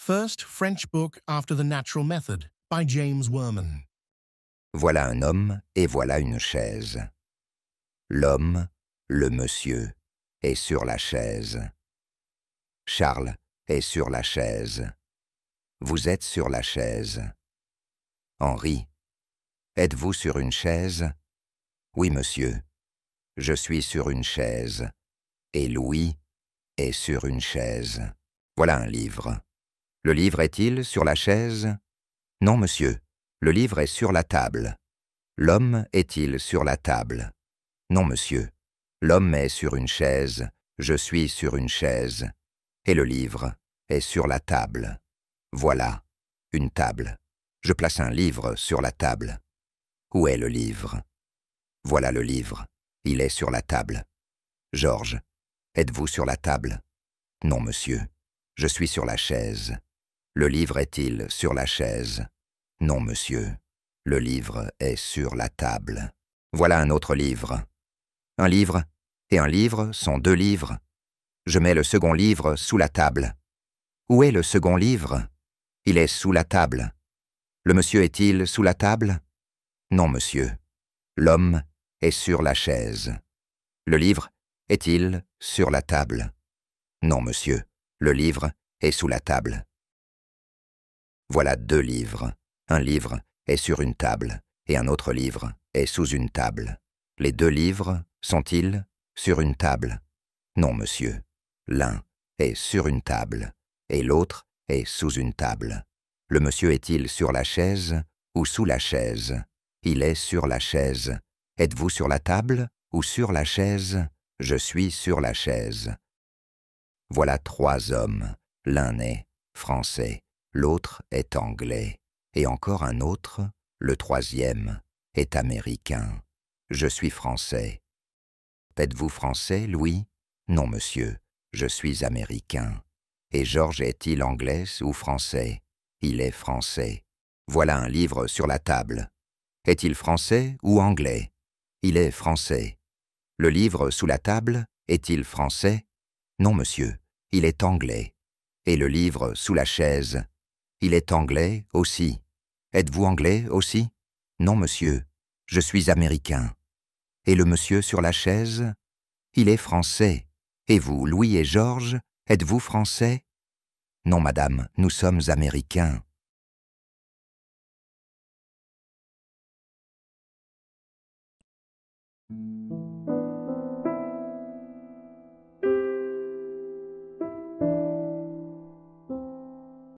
First French book after the natural method, by James Wurman. Voilà un homme et voilà une chaise. L'homme, le monsieur, est sur la chaise. Charles est sur la chaise. Vous êtes sur la chaise. Henri, êtes-vous sur une chaise? Oui, monsieur. Je suis sur une chaise. Et Louis est sur une chaise. Voilà un livre. Le livre est-il sur la chaise? Non, monsieur. Le livre est sur la table. L'homme est-il sur la table? Non, monsieur. L'homme est sur une chaise. Je suis sur une chaise. Et le livre est sur la table. Voilà, une table. Je place un livre sur la table. Où est le livre? Voilà le livre. Il est sur la table. Georges, êtes-vous sur la table? Non, monsieur. Je suis sur la chaise. Le livre est-il sur la chaise? Non, monsieur. Le livre est sur la table. Voilà un autre livre. Un livre et un livre sont deux livres. Je mets le second livre sous la table. Où est le second livre? Il est sous la table. Le monsieur est-il sous la table? Non, monsieur. L'homme est sur la chaise. Le livre est-il sur la table? Non, monsieur. Le livre est sous la table. Voilà deux livres. Un livre est sur une table et un autre livre est sous une table. Les deux livres sont-ils sur une table? Non, monsieur. L'un est sur une table et l'autre est sous une table. Le monsieur est-il sur la chaise ou sous la chaise? Il est sur la chaise. Êtes-vous sur la table ou sur la chaise? Je suis sur la chaise. Voilà trois hommes. L'un est français, l'autre est anglais, et encore un autre, le troisième, est américain. Je suis français. Êtes-vous français, Louis? Non, monsieur, je suis américain. Et Georges est-il anglais ou français? Il est français. Voilà un livre sur la table. Est-il français ou anglais? Il est français. Le livre sous la table, est-il français? Non, monsieur, il est anglais. Et le livre sous la chaise, il est anglais aussi. Êtes-vous anglais aussi? Non, monsieur, je suis américain. Et le monsieur sur la chaise, il est français. Et vous, Louis et Georges, êtes-vous français? Non, madame, nous sommes américains.